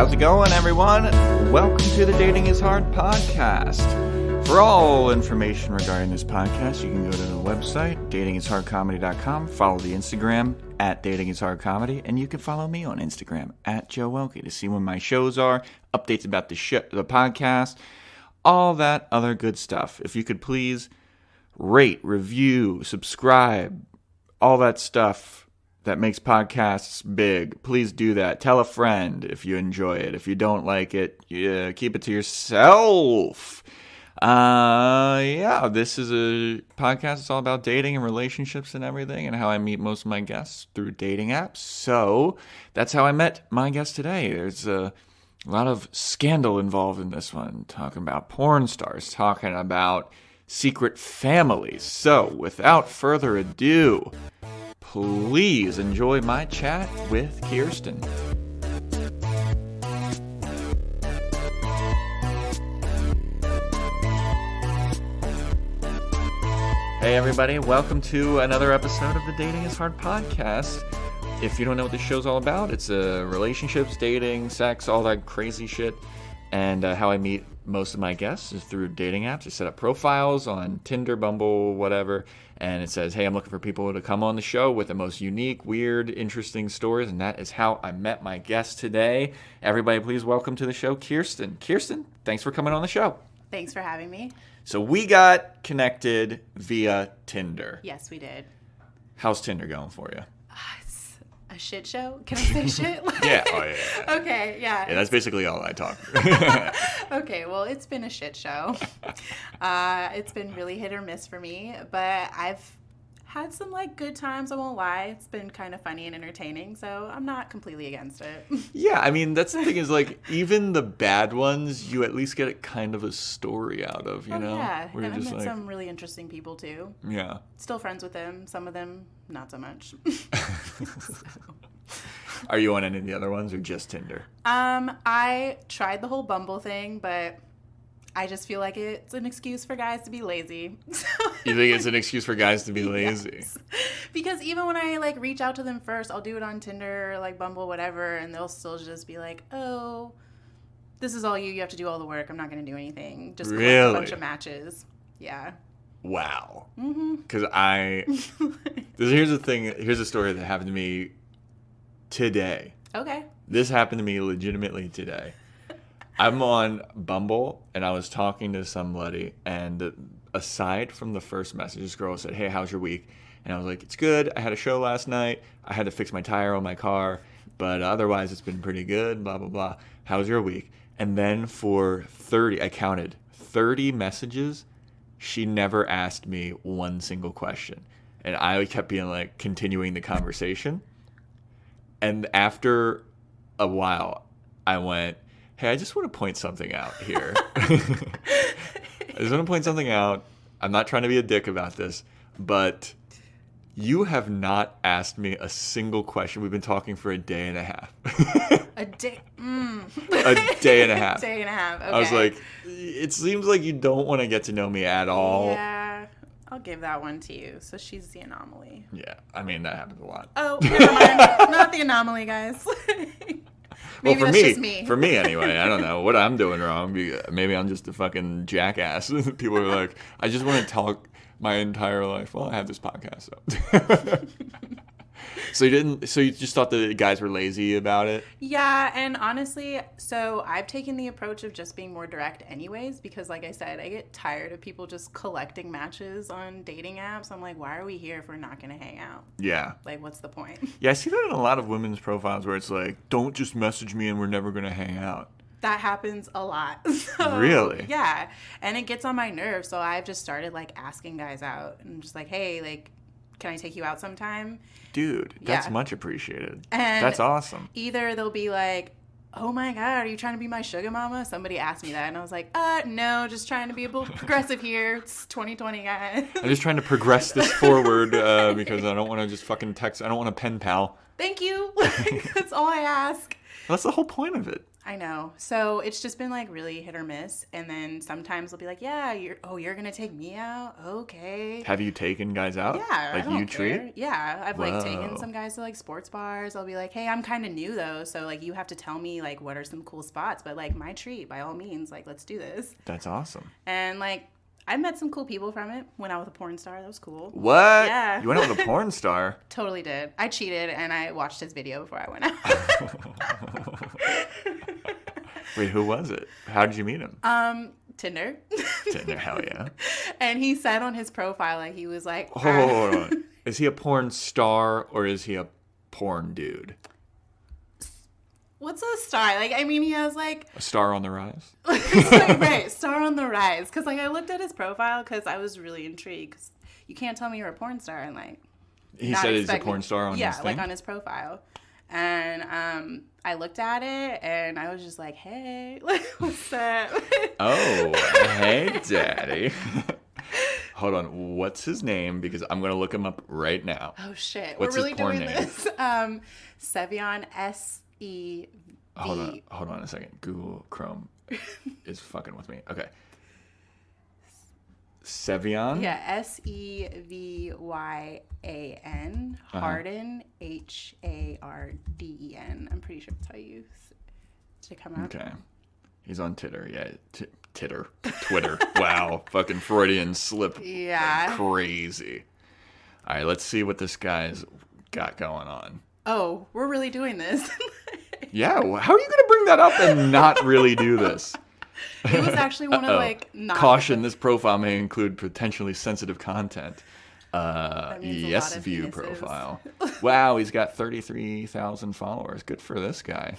how's it going, everyone? Welcome to the Dating is Hard podcast. For all information regarding this podcast, you can go to the website, datingishardcomedy.com, follow the Instagram, @datingishardcomedy, and you can follow me on Instagram, @JoeWelkie, to see when my shows are, updates about the podcast, all that other good stuff. If you could please rate, review, subscribe, all that stuff that makes podcasts big, please do that. Tell a friend if you enjoy it. If you don't like it, keep it to yourself. This is a podcast that's all about dating and relationships and everything, and how I meet most of my guests through dating apps. So that's how I met my guest today. There's a lot of scandal involved in this one, talking about porn stars, talking about secret families. So without further ado, please enjoy my chat with Kirsten. Hey everybody, welcome to another episode of the Dating is Hard podcast. If you don't know what this show's all about, it's relationships, dating, sex, all that crazy shit. And how I meet most of my guests is through dating apps. I set up profiles on Tinder, Bumble, whatever, and it says, hey, I'm looking for people to come on the show with the most unique, weird, interesting stories, and that is how I met my guest today. Everybody, please welcome to the show, Kirsten. Kirsten, thanks for coming on the show. Thanks for having me. So we got connected via Tinder. Yes, we did. How's Tinder going for you? It's a shit show. Can I say shit? Yeah. Oh, yeah. Okay, yeah. Yeah, that's basically all I talk. Okay, well, it's been a shit show. It's been really hit or miss for me, but I've had some, good times, I won't lie. It's been kind of funny and entertaining, so I'm not completely against it. Yeah, I mean, that's the thing is, even the bad ones, you at least get kind of a story out of, you know? Yeah, Where and I just met some really interesting people, too. Yeah. Still friends with them. Some of them, not so much. Are you on any of the other ones or just Tinder? I tried the whole Bumble thing, but I just feel like it's an excuse for guys to be lazy. You think it's an excuse for guys to be lazy? Yes. Because even when I reach out to them first, I'll do it on Tinder or Bumble, whatever, and they'll still just be like, "Oh, this is all you. You have to do all the work. I'm not going to do anything. Just collect a bunch of matches." Yeah. Wow. Mm-hmm. Because here's a story that happened to me today. Okay. This happened to me legitimately today. I'm on Bumble, and I was talking to somebody, and aside from the first message, this girl said, hey, how's your week? And I was like, it's good. I had a show last night. I had to fix my tire on my car, but otherwise it's been pretty good, blah, blah, blah. How's your week? And then for 30 messages, she never asked me one single question. And I kept being continuing the conversation. And after a while, I went, hey, I just want to point something out here. I just want to point something out. I'm not trying to be a dick about this, but you have not asked me a single question. We've been talking for a day and a half. A day? A day and a half. A day and a half, okay. I was like, it seems like you don't want to get to know me at all. Yeah, I'll give that one to you. So she's the anomaly. Yeah, I mean, that happens a lot. Oh, never mind. Not the anomaly, guys. Maybe well, that's just me. For me anyway, I don't know what I'm doing wrong. Maybe I'm just a fucking jackass. People are like, I just want to talk my entire life. Well, I have this podcast, so. So you just thought the guys were lazy about it? Yeah, and honestly, so I've taken the approach of just being more direct anyways, because like I said, I get tired of people just collecting matches on dating apps. I'm like, why are we here if we're not going to hang out? Yeah. What's the point? Yeah, I see that in a lot of women's profiles where it's like, don't just message me and we're never going to hang out. That happens a lot. So, really? Yeah, and it gets on my nerves, so I've just started asking guys out and just hey, can I take you out sometime? Dude, that's much appreciated. And that's awesome. Either they'll be like, oh my God, are you trying to be my sugar mama? Somebody asked me that, and I was like, no, just trying to be a little progressive here. It's 2020, guys. I'm just trying to progress this forward because I don't want to just fucking text. I don't want a pen pal. Thank you. That's all I ask. That's the whole point of it. I know. So it's just been like really hit or miss. And then sometimes they'll be like, yeah, you're going to take me out? Okay. Have you taken guys out? Yeah. Like I don't you care. treat? Yeah. I've like taken Whoa. some guys to like sports bars. I'll be like, hey, I'm kind of new though. So like you have to tell me like what are some cool spots. But like my treat, by all means, like let's do this. That's awesome. And like I met some cool people from it. Went out with a porn star. That was cool. What? Yeah. You went out with a porn star? Totally did. I cheated and I watched his video before I went out. Wait, who was it? How did you meet him? Tinder. Tinder, hell yeah. And he said on his profile, like, he was like, Hold on. Is he a porn star or is he a porn dude? what's a star? Like, I mean, he has like, A star on the rise? right, star on the rise. Because like I looked at his profile because I was really intrigued. 'Cause you can't tell me you're a porn star and like. He said he's a porn star on his thing? Yeah, like on his profile. And I looked at it and I was just like, hey, like, what's up? Oh, hey, daddy. Hold on. What's his name? Because I'm going to look him up right now. Oh, shit. What's We're his really porn doing name? this. Sevion, S-E-V. Hold on a second. Google Chrome is fucking with me. Okay. Sevion? Yeah, Sevyan. Harden, Harden. I'm pretty sure that's how you to come out. Okay. He's on Titter. Yeah. Twitter. Wow. Fucking Freudian slip. Yeah. Crazy. All right. Let's see what this guy's got going on. Oh, we're really doing this. Yeah. How are you going to bring that up and not really do this? It was actually one of like not Caution, this profile may include potentially sensitive content. means a Yes, lot of view penises. profile. Wow, he's got 33,000 followers. Good for this guy.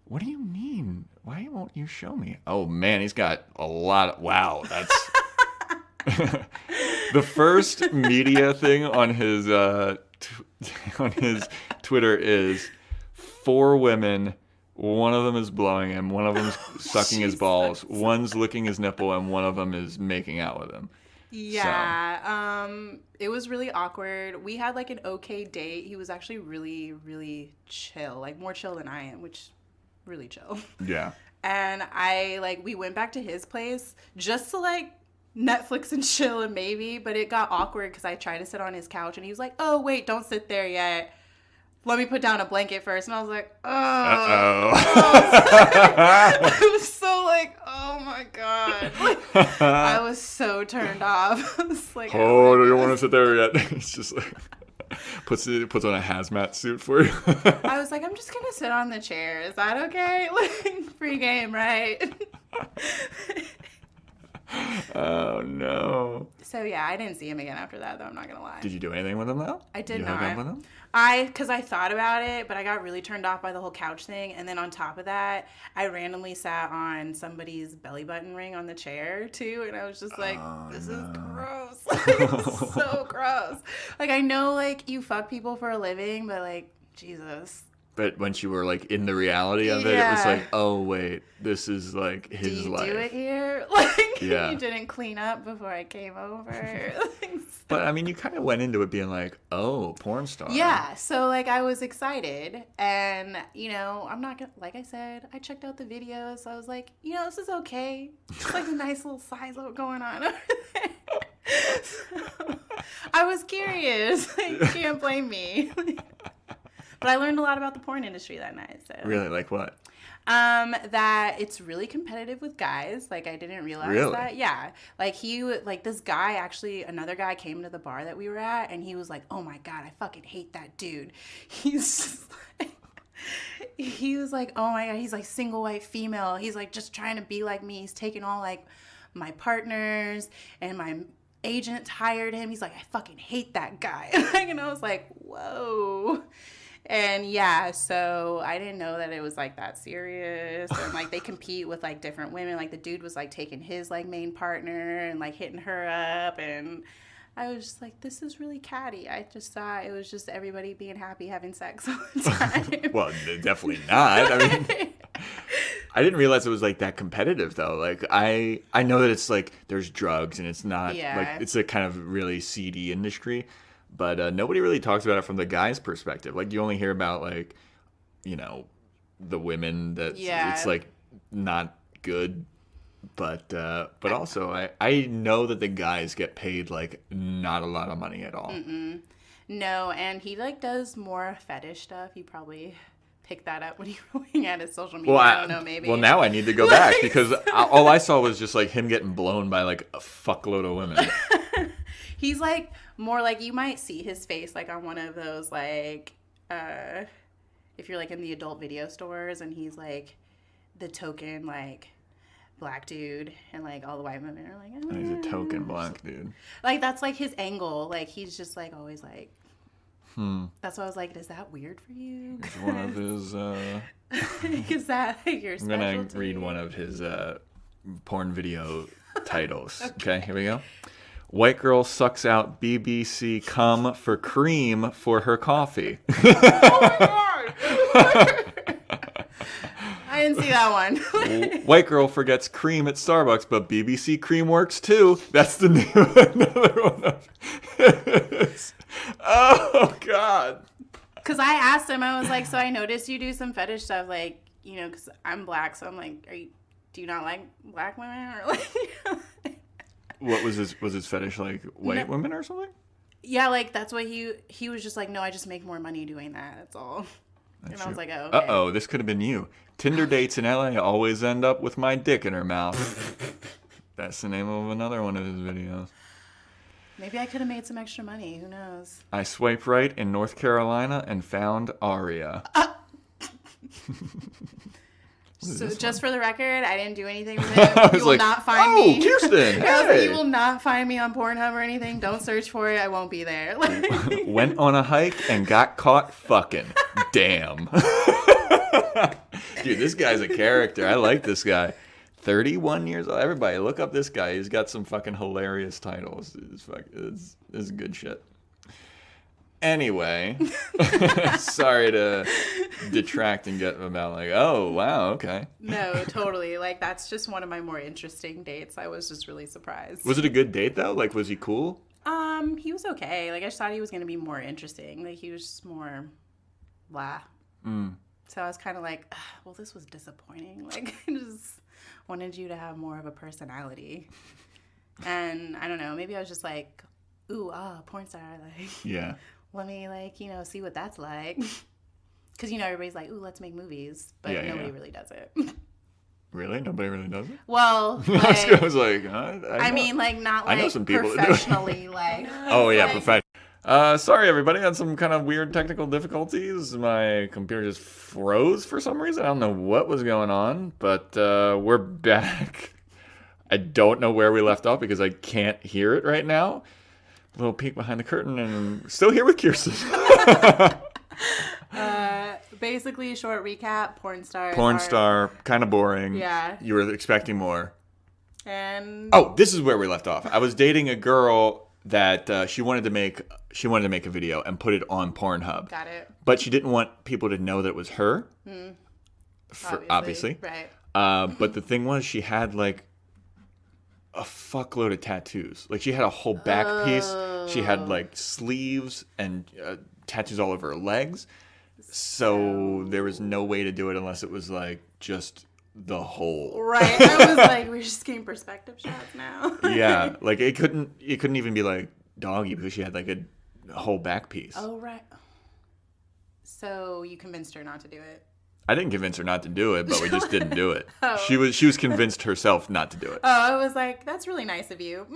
What do you mean? Why won't you show me? Oh man, he's got a lot of, wow, that's the first media thing on his on his Twitter is 4 women. One of them is blowing him. One of them's sucking his balls. One's licking his nipple, and one of them is making out with him. Yeah. It was really awkward. We had like an okay date. He was actually really, really chill, like more chill than I am, which really chill. Yeah. And we went back to his place just to like Netflix and chill and maybe, but it got awkward because I tried to sit on his couch and he was like, oh, wait, don't sit there yet. Let me put down a blanket first. And I was like, oh. I was so like, oh my God. Like, I was so turned off. I was like, Oh, do you want to sit there yet? It's just like puts on a hazmat suit for you. I was like, I'm just gonna sit on the chair. Is that okay? Like, free game, right? Oh no. So yeah, I didn't see him again after that, though. I'm not gonna lie. Did you do anything with him though? I did you not. hook up with him? Because I thought about it, but I got really turned off by the whole couch thing. And then on top of that, I randomly sat on somebody's belly button ring on the chair too. And I was just like, this is gross. Like, it's so gross. Like, I know like you fuck people for a living, but like, Jesus. But once you were like in the reality of it, it was like, oh wait, this is like his life. Do it here? Like, Yeah. you didn't clean up before I came over. But I mean, you kind of went into it being like, oh, porn star. Yeah, so like I was excited, and I'm not gonna, like I said, I checked out the videos. So I was like, this is okay. It's like a nice little silo going on over there. So, I was curious. Like, you can't blame me. But I learned a lot about the porn industry that night. So. Really? Like what? That it's really competitive with guys. Like, I didn't realize that. Yeah. Like this guy, actually, another guy came to the bar that we were at, and he was like, oh my God, I fucking hate that dude. He's just like, he was like, oh my God, he's like single white female. He's like just trying to be like me. He's taking all like my partners, and my agent hired him. He's like, I fucking hate that guy. And I was like, whoa. And yeah, so I didn't know that it was like that serious. And like they compete with like different women. Like the dude was like taking his like main partner and like hitting her up. And I was just like, this is really catty. I just thought it was just everybody being happy having sex all the time. Well, definitely not. I mean, I didn't realize it was like that competitive though. Like I know that it's like there's drugs and it's not like it's a kind of really seedy industry. But nobody really talks about it from the guy's perspective. Like, you only hear about, like, the women that Yeah. it's like not good. But also I know that the guys get paid like not a lot of money at all. No, and he like does more fetish stuff. You probably picked that up when you were looking at his social media. Well, I don't know, maybe. Well, now I need to go back because all I saw was just like him getting blown by like a fuckload of women. He's like more like you might see his face like on one of those like if you're like in the adult video stores and he's like the token like black dude and like all the white women are like oh. He's a token black dude. Like that's like his angle. Like he's just like always like That's why I was like, is that weird for you? It's one of his Is that like your specialty? I'm gonna read one of his porn video titles. Okay, here we go. White girl sucks out BBC cum for cream for her coffee. Oh my god! I didn't see that one. White girl forgets cream at Starbucks, but BBC cream works too. That's the name of another one of his. Oh god. Because I asked him, I was like, so I noticed you do some fetish stuff, like, you know, because I'm black, so I'm like, do you not like black women? Or like, What was his fetish, like white women or something? Yeah, like that's what he was just like, no, I just make more money doing that. That's all. I was like, oh, okay. Uh-oh, this could have been you. Tinder dates in LA always end up with my dick in her mouth. That's the name of another one of his videos. Maybe I could have made some extra money. Who knows? I swiped right in North Carolina and found Aria. So just for the record, I didn't do anything with it. You will not find me. Kirsten, hey. You will not find me on Pornhub or anything. Don't search for it. I won't be there. Went on a hike and got caught fucking. Damn. Dude, this guy's a character. I like this guy. 31 years old. Everybody, look up this guy. He's got some fucking hilarious titles. It's good shit. Anyway, sorry to detract and get about like, oh, wow, okay. No, totally. Like, that's just one of my more interesting dates. I was just really surprised. Was it a good date, though? Like, was he cool? He was okay. Like, I just thought he was going to be more interesting. Like, he was just more blah. So I was kind of like, well, this was disappointing. Like, I just wanted you to have more of a personality. And I don't know, maybe I was just like, ooh, porn star. Like, yeah. Let me, like, you know, see what that's like. Because, you know, everybody's like, ooh, let's make movies. But nobody really does it. Really? Nobody really does it? Well, like, I was like, I mean, like, not like I know some people professionally, like. Oh, yeah, professional. Sorry, everybody. I had some kind of weird technical difficulties. My computer just froze for some reason. I don't know what was going on, but we're back. I don't know where we left off because I can't hear it right now. A little peek behind the curtain, and I'm still here with Kirsten. Basically, short recap, Pornstars. Pornstar, kind of boring. Yeah. You were expecting more. And oh, this is where we left off. I was dating a girl that she wanted to make a video and put it on Pornhub. Got it. But she didn't want people to know that it was her. Obviously. Right. But the thing was, she had like a fuckload of tattoos. Like she had a whole back piece. She had like sleeves and tattoos all over her legs. So there was no way to do it unless it was like just the whole. Right. I was like, we're just getting perspective shots now. Yeah. Like it couldn't even be like doggy because she had like a whole back piece. Oh, right. So you convinced her not to do it? I didn't convince her not to do it, but we just didn't do it. Oh. She was convinced herself not to do it. Oh, I was like, that's really nice of you.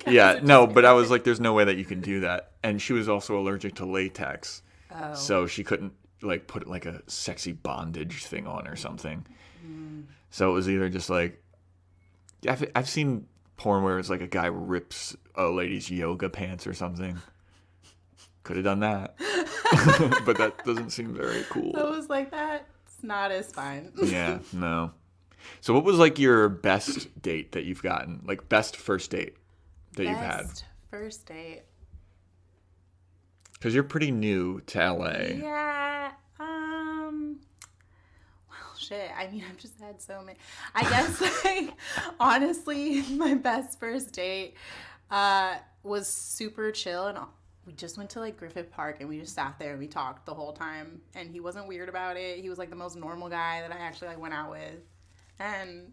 Yeah, no, but I was like, there's no way that you can do that. And she was also allergic to latex. Oh. So she couldn't like put like a sexy bondage thing on or something. So it was either just like, I've seen porn where it's like a guy rips a lady's yoga pants or something. Could have done that. But that doesn't seem very cool. I was like, that's not as fun. Yeah, no. So what was like your best date that you've gotten? Like best first date that you've had? Best first date. Because you're pretty new to LA. Yeah. Well, shit. I mean, I've just had so many. I guess, like, honestly, my best first date was super chill and we just went to like Griffith Park and we just sat there and we talked the whole time. And he wasn't weird about it. He was like the most normal guy that I actually like went out with. And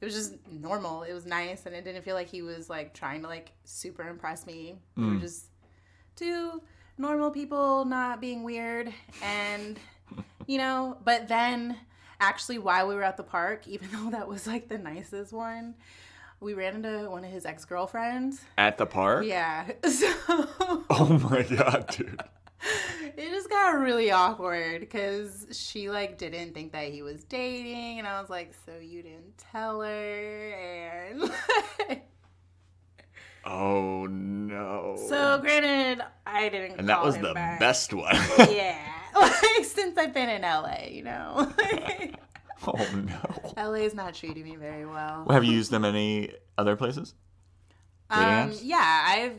it was just normal. It was nice. And it didn't feel like he was like trying to like super impress me. We were just two normal people not being weird. And, you know, but then actually while we were at the park, even though that was like the nicest one, we ran into one of his ex-girlfriends. At the park? Yeah. So Oh my God, dude. it just got really awkward because she like didn't think that he was dating, and I was like, so you didn't tell her? And Oh no. so granted, I didn't And call that was him the back. best one. Yeah. Like since I've been in LA, you know. Oh no. LA's not treating me very well. Have you used them any other places? Dating apps? Yeah,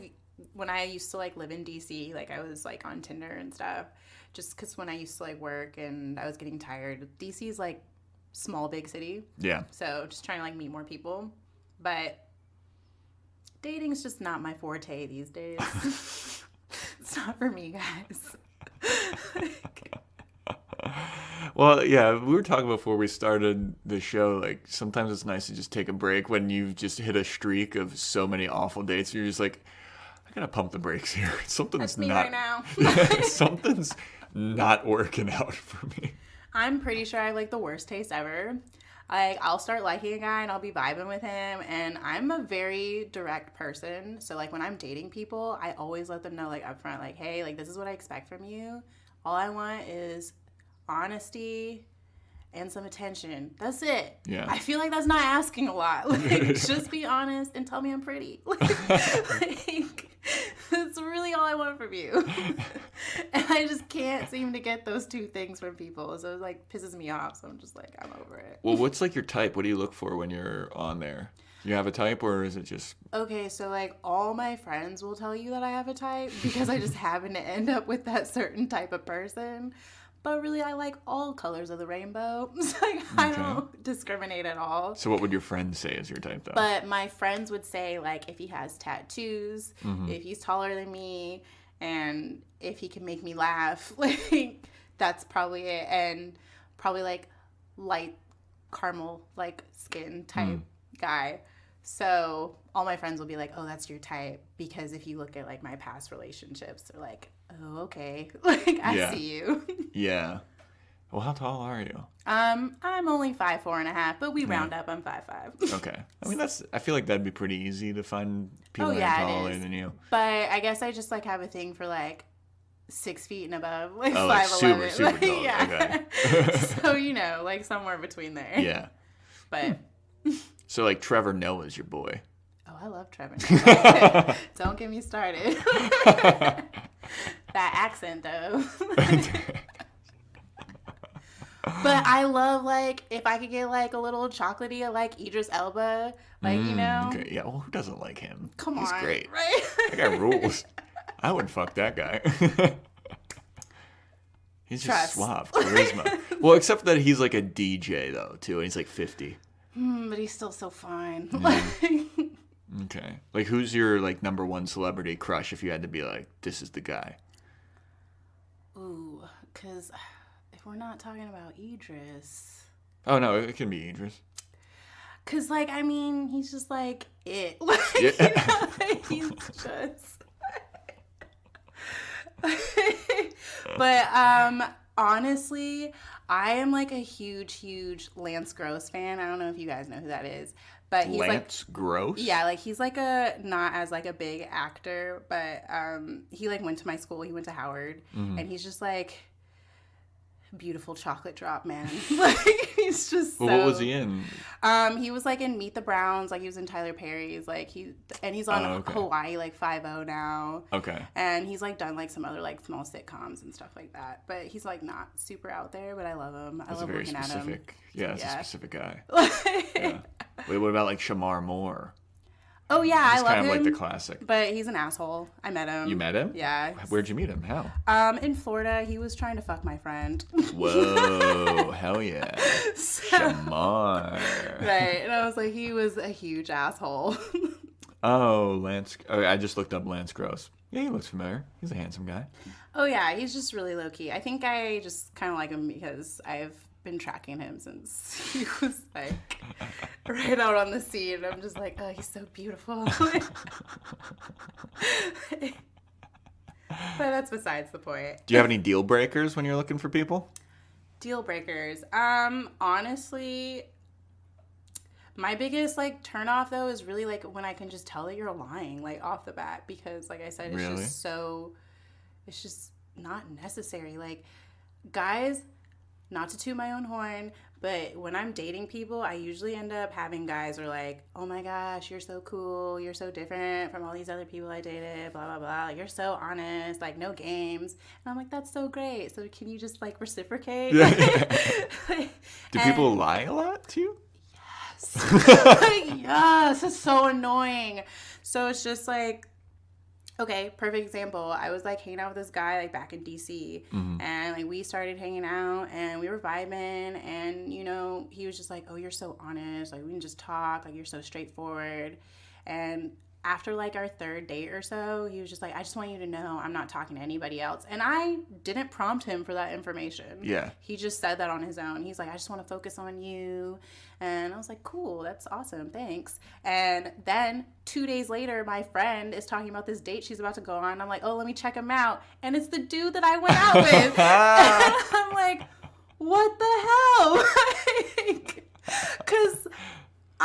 when I used to like live in DC, like I was like on Tinder and stuff, just because when I used to like work and I was getting tired. DC is like small big city, Yeah. so just trying to like meet more people, but dating's just not my forte these days. It's not for me, guys. Well, yeah, we were talking before we started the show, like, sometimes it's nice to just take a break when you've just hit a streak of so many awful dates. You're just like, I gotta pump the brakes here. Something's That's me not, right now. something's not working out for me. I'm pretty sure I have like the worst taste ever. Like, I'll start liking a guy and I'll be vibing with him, and I'm a very direct person. So like when I'm dating people, I always let them know like upfront, like, hey, like this is what I expect from you. All I want is honesty and some attention. That's it. Yeah. I feel like that's not asking a lot. Like, just be honest and tell me I'm pretty. Like, that's really all I want from you. And I just can't seem to get those two things from people. So it like pisses me off. So I'm just like, I'm over it. Well, what's like your type? What do you look for when you're on there? You have a type, or is it just... Okay, so like all my friends will tell you that I have a type because I just happen to end up with that certain type of person. But really, I like all colors of the rainbow. So like, I don't discriminate at all. So what would your friends say is your type, though? But my friends would say, like, if he has tattoos, if he's taller than me, and if he can make me laugh, like, that's probably it. And probably, like, light caramel, like, skin type guy. So all my friends will be like, oh, that's your type. Because if you look at, like, my past relationships, they're like, oh, okay. Like, I see you. Yeah. Well, how tall are you? I'm only 5'4.5", but we round up. I'm 5'5". Okay. I mean, I feel like that'd be pretty easy to find people that are taller than you. But I guess I just like have a thing for like 6 feet and above, like 5'11". Like super like, tall. Yeah. Okay. So, you know, like somewhere between there. Yeah. But So like Trevor Noah's your boy. oh, I love Trevor. Don't get me started. That accent though. But I love, like, if I could get, like, a little chocolatey, I like Idris Elba. Like, you know? Okay. Yeah, well, who doesn't like him? Come He's on. great. Right? That guy rules. I would fuck that guy. He's just Trust. suave. Charisma. Well, except that he's like a DJ, though, too, and he's like 50. But he's still so fine. Okay. Like, who's your, like, number one celebrity crush if you had to be like, this is the guy? Ooh, because if we're not talking about Idris. Oh, no, it can be Idris. Because, like, I mean, he's just, like, it. Like, Yeah. you know, like, he's just... But, honestly, I am, like, a huge Lance Gross fan. I don't know if you guys know who that is. But he's Lance Gross? Yeah, like, he's, like, not as, like, a big actor, but he, like, went to my school. He went to Howard. And he's just, like... beautiful chocolate drop, man. Like, he's just so... Well, what was he in? He was like in Meet the Browns, like he was in Tyler Perry's, like he's on Hawaii like 5-0 now. Okay. And he's like done like some other like small sitcoms and stuff like that. But he's like not super out there, but I love him. I love looking at him. Yeah, it's a specific guy. Yeah. Wait, what about like Shamar Moore? Oh yeah, I He's love kind him. of like the classic. But he's an asshole. I met him. You met him? Yeah. Where'd you meet him? How? In Florida. He was trying to fuck my friend. Whoa, hell yeah. Shamar. Right. And I was like, he was a huge asshole. Oh, Lance. Oh, I just looked up Lance Gross. Yeah, he looks familiar. He's a handsome guy. Oh, yeah, he's just really low-key. I think I just kind of like him because I've been tracking him since he was, like, right out on the scene. I'm just like, oh, he's so beautiful. But that's besides the point. Do you have any deal breakers when you're looking for people? Deal breakers. Honestly, my biggest, like, turn off, though, is really, like, when I can just tell that you're lying, like, off the bat. Because, like I said, it's it's just not necessary. Like, guys, not to toot my own horn, but when I'm dating people, I usually end up having guys who are like, oh my gosh, you're so cool, you're so different from all these other people I dated, blah, blah, blah. Like, you're so honest, like, no games. And I'm like, that's so great. So can you just, like, reciprocate? Do people lie a lot to you? Yes, it's so annoying. So it's just like, okay, perfect example. I was like hanging out with this guy like back in DC, and like we started hanging out and we were vibing, and you know, he was just like, oh, you're so honest, like we can just talk, like you're so straightforward. And after like our third date or so, he was just like, I just want you to know I'm not talking to anybody else. And I didn't prompt him for that information. Yeah. He just said that on his own. He's like, I just want to focus on you. And I was like, cool, that's awesome, thanks. And then 2 days later, my friend is talking about this date she's about to go on. I'm like, oh, let me check him out. And it's the dude that I went out with. And I'm like, what the hell? Because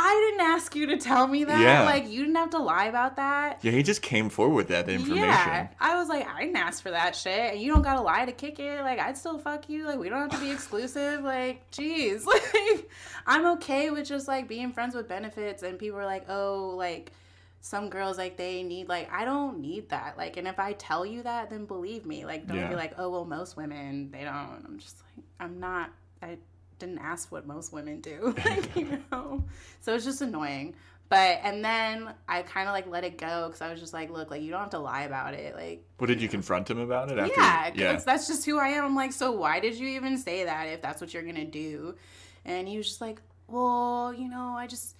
I didn't ask you to tell me that. Yeah. Like, you didn't have to lie about that. Yeah, he just came forward with that information. Yeah. I was like, I didn't ask for that shit. And you don't gotta lie to kick it. Like, I'd still fuck you. Like, we don't have to be exclusive. Like, geez. Like, I'm okay with just, like, being friends with benefits. And people are like, oh, like, some girls, like, they need, like, I don't need that. Like, and if I tell you that, then believe me. Like, don't be like, oh, well, most women, they don't. I'm just like, I didn't ask what most women do, like, you know, so it's just annoying. But and then I kind of like let it go because I was just like, look, like you don't have to lie about it. Like, well, did you confront him about it after? Yeah, that's just who I am. I'm like, so why did you even say that if that's what you're gonna do? And he was just like, well, you know, I just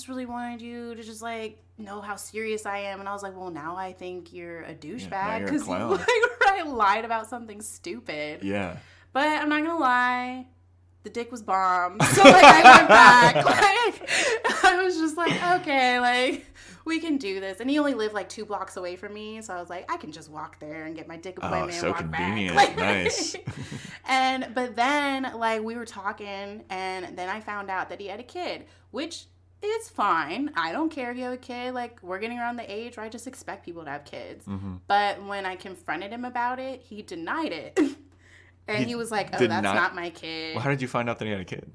really wanted you to just like know how serious I am. And I was like, well, now I think you're a douchebag because I lied about something stupid. Yeah. But I'm not gonna lie. The dick was bomb. So, like, I went back. Like, I was just like, okay, like, we can do this. And he only lived, like, 2 blocks away from me. So I was like, I can just walk there and get my dick appointment and walk convenient. back. Like, nice. But then, like, we were talking, and then I found out that he had a kid, which is fine. I don't care if you have a kid. Like, we're getting around the age where I just expect people to have kids. But when I confronted him about it, he denied it. And he was like, oh, that's not my kid. Well, how did you find out that he had a kid?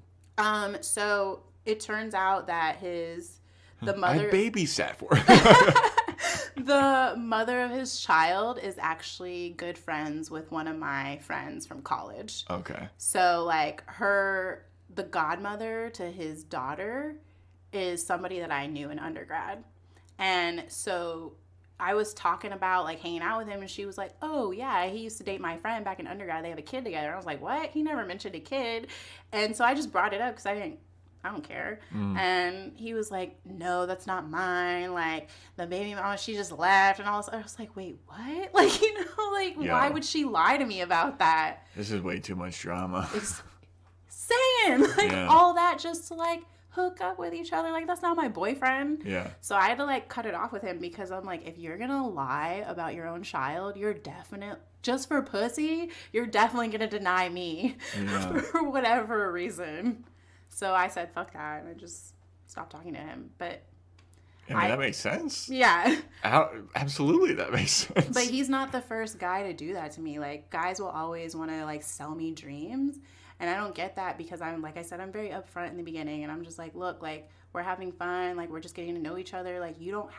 So it turns out that the mother... I babysat for him. The mother of his child is actually good friends with one of my friends from college. Okay. So, like, the godmother to his daughter is somebody that I knew in undergrad. And so I was talking about, like, hanging out with him, and she was like, oh, yeah, he used to date my friend back in undergrad. They have a kid together. And I was like, what? He never mentioned a kid. And so I just brought it up because I don't care. And he was like, no, that's not mine. Like, the baby mama, she just left. And I was like, wait, what? Like, you know, like, why would she lie to me about that? This is way too much drama. Saying, like, all that just to, like, hook up with each other. Like, that's not my boyfriend. Yeah. So I had to, like, cut it off with him because I'm like, if you're gonna lie about your own child, you're just for pussy, you're definitely gonna deny me for whatever reason. So I said, fuck that, and I just stopped talking to him. But I mean, that makes sense. Yeah. Absolutely, that makes sense. But he's not the first guy to do that to me. Like, guys will always want to, like, sell me dreams. And I don't get that because like I said, I'm very upfront in the beginning. And I'm just like, look, like, we're having fun. Like, we're just getting to know each other. Like, you don't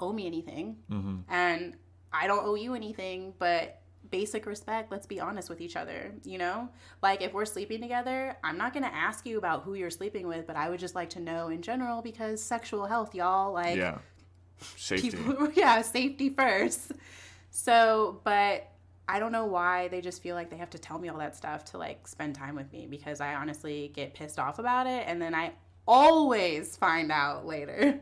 owe me anything. And I don't owe you anything. But basic respect, let's be honest with each other, you know? Like, if we're sleeping together, I'm not going to ask you about who you're sleeping with. But I would just like to know in general because sexual health, y'all. Like, safety. Safety first. So, but I don't know why they just feel like they have to tell me all that stuff to, like, spend time with me because I honestly get pissed off about it. And then I always find out later.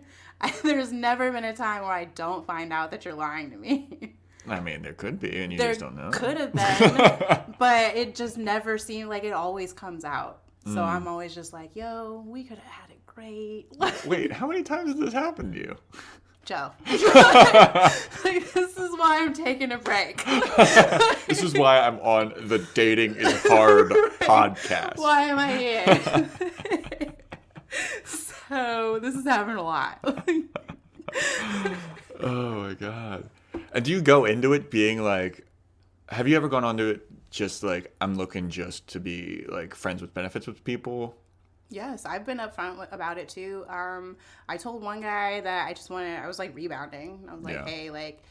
There's never been a time where I don't find out that you're lying to me. I mean, there could be, and you There just don't know. could have been, but it just never seemed like it always comes out. So I'm always just like, yo, we could have had it great. Wait, how many times has this happened to you? Joe. Like, this is why I'm taking a break. This is why I'm on the Dating is Hard podcast. Why am I here? So this is happening a lot. Oh my God. And do you go into it being like, have you ever gone onto it just like, I'm looking just to be like friends with benefits with people? Yes, I've been upfront about it too. I told one guy that I was like rebounding. I was like, hey, like,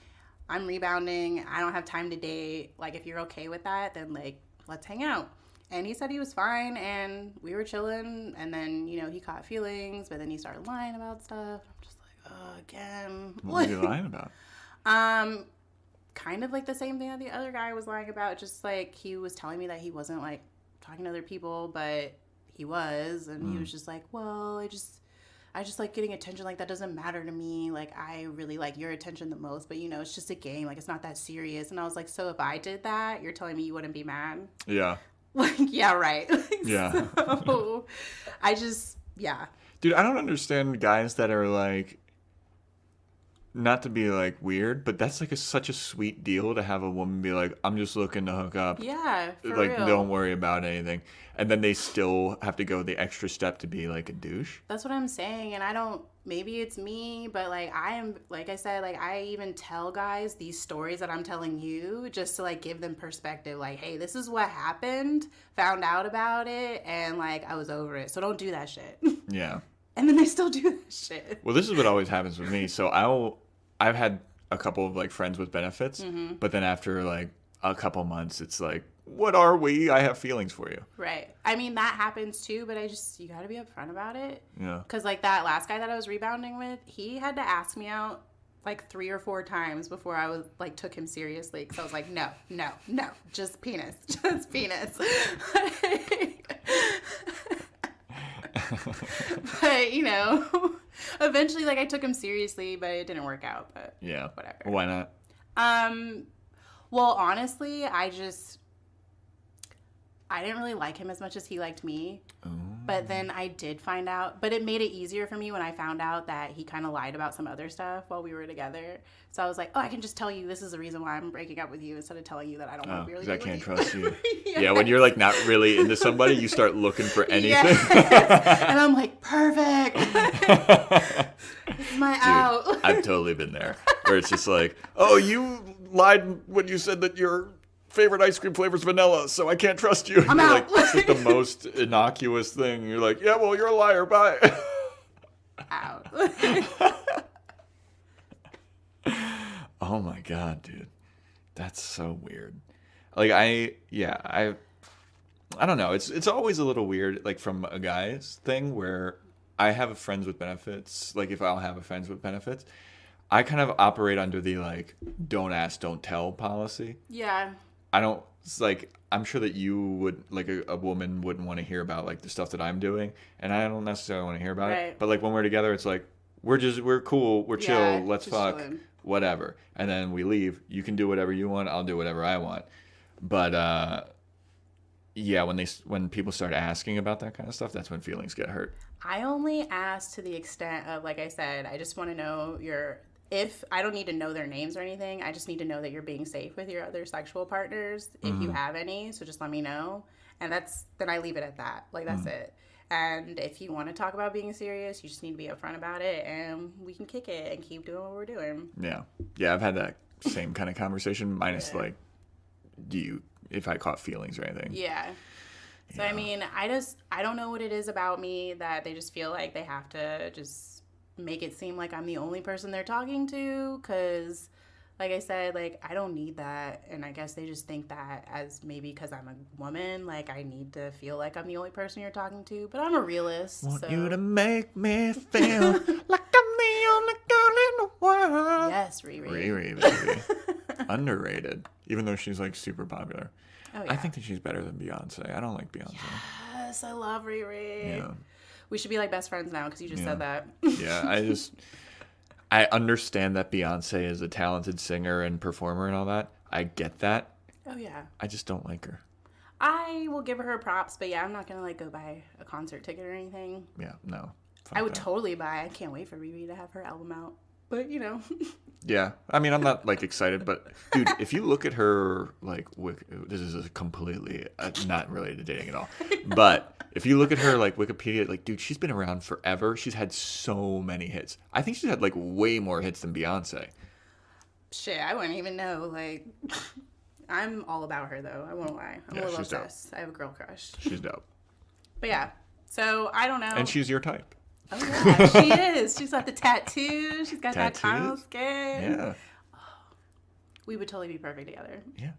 I'm rebounding. I don't have time to date. Like, if you're okay with that, then like, let's hang out. And he said he was fine, and we were chilling. And then, you know, he caught feelings, but then he started lying about stuff. I'm just like, oh, again. What were you lying about? Kind of like the same thing that the other guy was lying about. Just like he was telling me that he wasn't like talking to other people, but he was, and he was just like, well, I just like getting attention. Like, that doesn't matter to me. Like, I really like your attention the most, but you know, it's just a game. Like, it's not that serious. And I was like, so if I did that, you're telling me you wouldn't be mad? Yeah. Like, yeah, right. Yeah. So, yeah. Dude, I don't understand guys that are like, not to be like weird, but that's like such a sweet deal to have a woman be like, I'm just looking to hook up. Yeah, for like, real. Don't worry about anything. And then they still have to go the extra step to be like a douche. That's what I'm saying. And maybe it's me, but like I am, like I said, like I even tell guys these stories that I'm telling you just to like give them perspective. Like, hey, this is what happened, found out about it, and like I was over it. So don't do that shit. Yeah. And then they still do that shit. Well, this is what always happens with me. So I've had a couple of like friends with benefits, but then after like a couple months, it's like, what are we? I have feelings for you. Right. I mean, that happens too, but you got to be upfront about it. Yeah. Because like that last guy that I was rebounding with, he had to ask me out like 3 or 4 times before I was like took him seriously. Because I was like, no, just penis, just penis. But you know, eventually like I took him seriously, but it didn't work out. But yeah, whatever. Why not? Well, honestly, I didn't really like him as much as he liked me. Oh. But then I did find out, but it made it easier for me when I found out that he kind of lied about some other stuff while we were together. So I was like, oh, I can just tell you this is the reason why I'm breaking up with you instead of telling you that I don't want to be really. Because I can't trust you. Yes. Yeah, when you're like not really into somebody, you start looking for anything. Yes. And I'm like, perfect. This is my out. I've totally been there. Where it's just like, oh, you lied when you said that your favorite ice cream flavor is vanilla, so I can't trust you. I'm you're out. Like, it's like the most innocuous thing. You're like, yeah, well, you're a liar. Bye. Out. Oh my God, dude. That's so weird. Like, I don't know. It's always a little weird, like from a guy's thing where I have friends with benefits. Like, if I'll have a friends with benefits, I kind of operate under the like, don't ask, don't tell policy. Yeah. I don't, it's like, I'm sure that you would, like a woman wouldn't want to hear about like the stuff that I'm doing, and I don't necessarily want to hear about it. But like when we're together, it's like, we're cool, we're chill, let's fuck, chilling. Whatever. And then we leave. You can do whatever you want, I'll do whatever I want. But yeah, when people start asking about that kind of stuff, that's when feelings get hurt. I only ask to the extent of, like I said, I just want to know if I don't need to know their names or anything, I just need to know that you're being safe with your other sexual partners, if you have any. So just let me know. And then I leave it at that. Like, that's it. And if you want to talk about being serious, you just need to be upfront about it, and we can kick it and keep doing what we're doing. Yeah. Yeah, I've had that same kind of conversation, minus like, if I caught feelings or anything. Yeah. So, I mean, I don't know what it is about me that they just feel like they have to just make it seem like I'm the only person they're talking to, because like I said, like I don't need that, and I guess they just think that as maybe because I'm a woman, like I need to feel like I'm the only person you're talking to, but I'm a realist. Want you to make me feel like I'm the only girl in the world. Yes, Riri. Riri, baby. Underrated, even though she's like super popular. Oh, yeah. I think that she's better than Beyonce. I don't like Beyonce. Yes, I love Riri. Yeah. We should be like best friends now because you just said that. Yeah, I understand that Beyonce is a talented singer and performer and all that. I get that. Oh, yeah. I just don't like her. I will give her props, but yeah, I'm not going to, like, go buy a concert ticket or anything. Yeah, no. I would totally buy. I can't wait for Riri to have her album out. But, you know. Yeah. I mean, I'm not, like, excited, but, dude, if you look at her, like, this is a completely not related to dating at all. But if you look at her, like, Wikipedia, like, dude, she's been around forever. She's had so many hits. I think she's had, like, way more hits than Beyonce. Shit, I wouldn't even know. Like, I'm all about her, though. I won't lie. I'm a little obsessed. Dope. I have a girl crush. She's dope. But, yeah. So, I don't know. And she's your type. Oh, yeah, she is. She's got the tattoo. She's got that tile skin. Yeah. Oh, we would totally be perfect together. Yeah.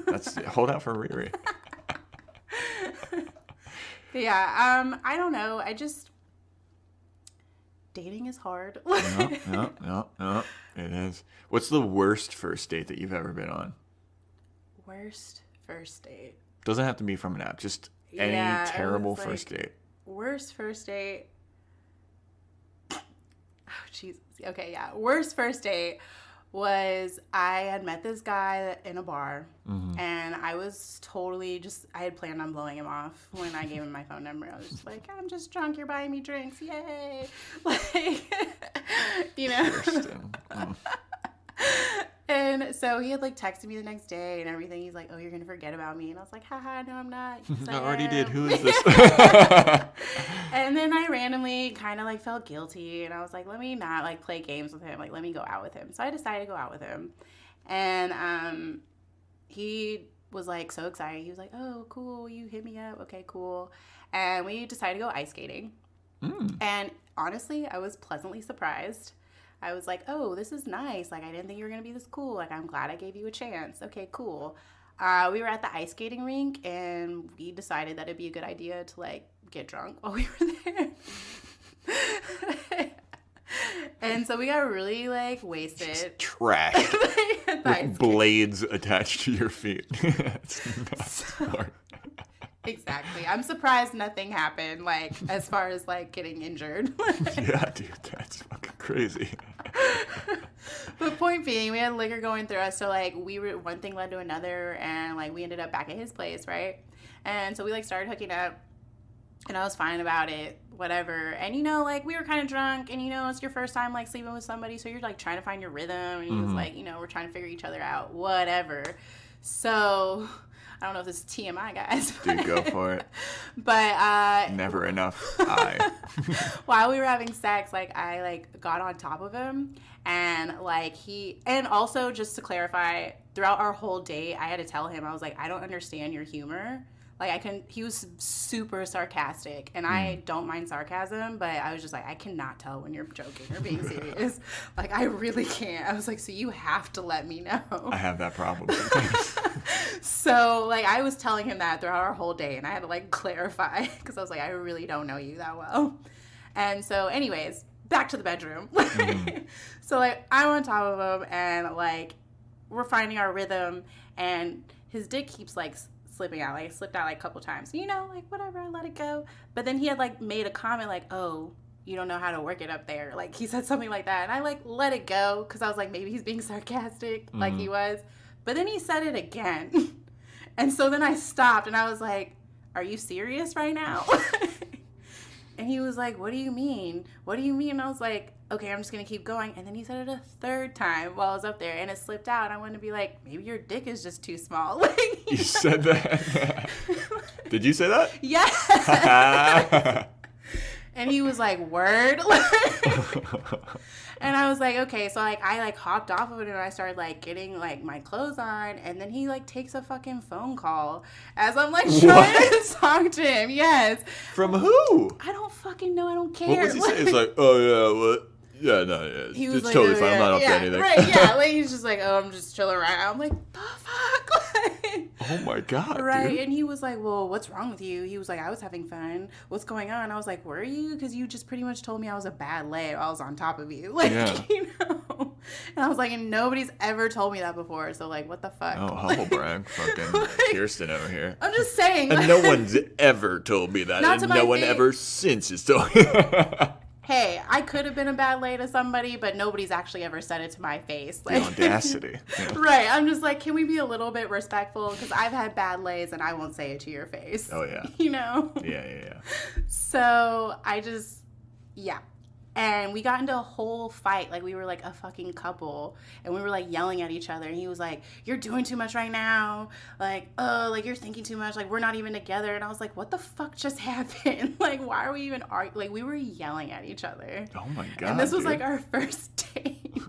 That's hold out for Riri. Yeah. I don't know. Dating is hard. No. It is. What's the worst first date that you've ever been on? Worst first date. Doesn't have to be from an app. Just any terrible first date. Worst first date. Oh, Jesus. Okay, yeah. Worst first date was I had met this guy in a bar, and I was totally I had planned on blowing him off when I gave him my phone number. I was just like, I'm just drunk, you're buying me drinks, yay. Like, you know. Kirsten. And so he had, like, texted me the next day and everything. He's like, oh, you're going to forget about me. And I was like, haha, no, I'm not. Yes, I already did. Who is this? And then I randomly kind of, like, felt guilty. And I was like, let me not, like, play games with him. Like, let me go out with him. So I decided to go out with him. And he was, like, so excited. He was like, oh, cool. You hit me up. Okay, cool. And we decided to go ice skating. And honestly, I was pleasantly surprised. I was like, oh, this is nice. Like, I didn't think you were going to be this cool. Like, I'm glad I gave you a chance. Okay, cool. We were at the ice skating rink, and we decided that it'd be a good idea to, like, get drunk while we were there. And so we got really, like, wasted. Just trashed. With blades attached to your feet. That's not smart. Exactly. I'm surprised nothing happened, like, as far as, like, getting injured. Yeah, dude, that's fucking crazy. But point being, we had liquor going through us, so, like, one thing led to another, and, like, we ended up back at his place, right? And so we, like, started hooking up, and I was fine about it, whatever. And, you know, like, we were kind of drunk, and, you know, it's your first time, like, sleeping with somebody, so you're, like, trying to find your rhythm, and he was like, you know, we're trying to figure each other out, whatever. So I don't know if this is TMI, guys. Dude, go for it. But never enough. While we were having sex, like, I, like, got on top of him, and, like, and also, just to clarify, throughout our whole date, I had to tell him, I was like, I don't understand your humor. Like, he was super sarcastic, and I don't mind sarcasm, but I was just like, I cannot tell when you're joking or being serious. Like, I really can't. I was like, so you have to let me know. I have that problem sometimes. So, like, I was telling him that throughout our whole day, and I had to, like, clarify, because I was like, I really don't know you that well. And so, anyways, back to the bedroom. So, like, I'm on top of him, and, like, we're finding our rhythm, and his dick keeps, like, slipping out. Like, it slipped out, like, a couple times. You know, like, whatever, I let it go. But then he had, like, made a comment, like, oh, you don't know how to work it up there. Like, he said something like that. And I, like, let it go, because I was like, maybe he's being sarcastic, like he was. But then he said it again. And so then I stopped, and I was like, are you serious right now? And he was like, what do you mean? What do you mean? And I was like, okay, I'm just going to keep going. And then he said it a third time while I was up there, and it slipped out. I wanted to be like, maybe your dick is just too small. Like, you said that? Did you say that? Yeah. And he was like, word? And I was like, okay. So, like, I, like, hopped off of it, and I started, like, getting, like, my clothes on. And then he, like, takes a fucking phone call as I'm, like, trying to talk to him. Yes. From who? I don't fucking know. I don't care. What was he saying? It's like, oh, yeah, what? Yeah, no, yeah. He was it's like, totally oh, fine. yeah, I'm not up yeah, to anything. Right, yeah. Like, he's just like, oh, I'm just chilling around. I'm like, the fuck? Oh, my God, right, dude. and he was like, well, what's wrong with you? He was like, I was having fun. What's going on? I was like, were you? Because you just pretty much told me I was a bad lay. I was on top of you. Like, yeah. You know? And I was like, and nobody's ever told me that before. So, like, what the fuck? Oh, humble brag. Fucking like, Kirsten over here. I'm just saying. And no one's ever told me that. Not and to no my one face. ever since has told me. hey, I could have been a bad lay to somebody, but nobody's actually ever said it to my face. The audacity. Yeah. Right. I'm just like, can we be a little bit respectful? Because I've had bad lays and I won't say it to your face. Oh, yeah. You know? Yeah. So yeah. And we got into a whole fight. Like, we were like a fucking couple. And we were like yelling at each other. And he was like, you're doing too much right now. Like, oh, like you're thinking too much. Like, we're not even together. And I was like, what the fuck just happened? Like, why are we even arguing? Like, we were yelling at each other. Oh my God. And this was like our first date.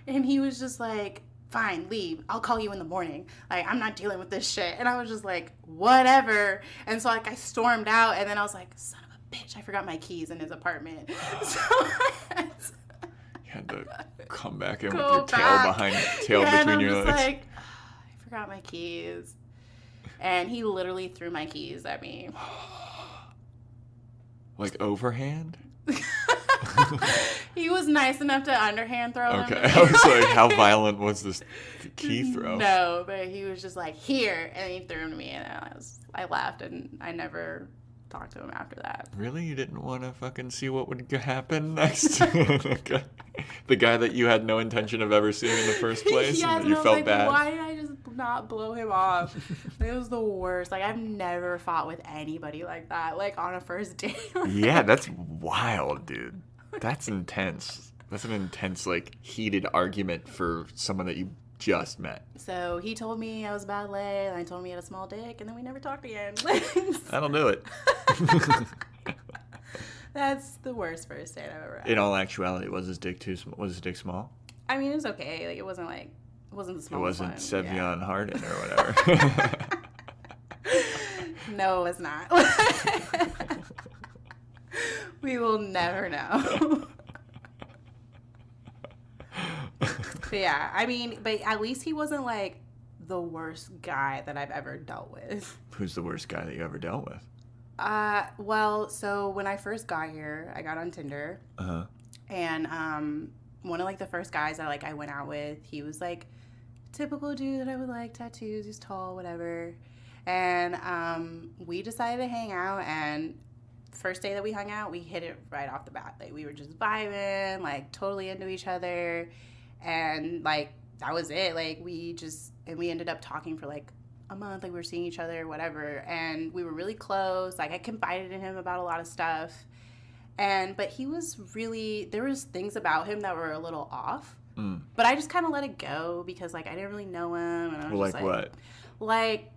And he was just like, fine, leave. I'll call you in the morning. Like, I'm not dealing with this shit. And I was just like, whatever. And so like I stormed out. And then I was like, son of a bitch, I forgot my keys in his apartment. So you had to come back in with your tail between your legs. Like, oh, I forgot my keys. And he literally threw my keys at me. Like overhand? He was nice enough to underhand throw them. Okay. I was like, how violent was this key throw? No, but he was just like, here. And he threw them to me. And I laughed and I never talk to him after that. Really? You didn't want to fucking see what would happen next? Okay. The guy that you had no intention of ever seeing in the first place? Yes, and you felt bad? Why did I just not blow him off? It was the worst. Like, I've never fought with anybody like that, like on a first date. Yeah, that's wild, dude. That's intense. That's an intense, like, heated argument for someone that you just met. So he told me I was a bad lay, and I told him he had a small dick, and then we never talked again. That'll do it. That's the worst first date I've ever had. In all actuality, was his dick small? I mean, it was okay. Like, it wasn't the smallest one. It wasn't Sevion Hardin or whatever. No, it was not. We will never know. But yeah, I mean, but at least he wasn't like the worst guy that I've ever dealt with. Who's the worst guy that you ever dealt with? Well, so when I first got here, I got on Tinder. Uh-huh. And one of like the first guys I went out with, he was like typical dude that I would like, tattoos, he's tall, whatever. And we decided to hang out, and first day that we hung out, we hit it right off the bat. Like, we were just vibing, like totally into each other. And like that was it. Like, we ended up talking for like a month. Like, we were seeing each other, whatever, and we were really close. Like, I confided in him about a lot of stuff, but he was really, there was things about him that were a little off. But I just kind of let it go because like I didn't really know him. And I was like what? Like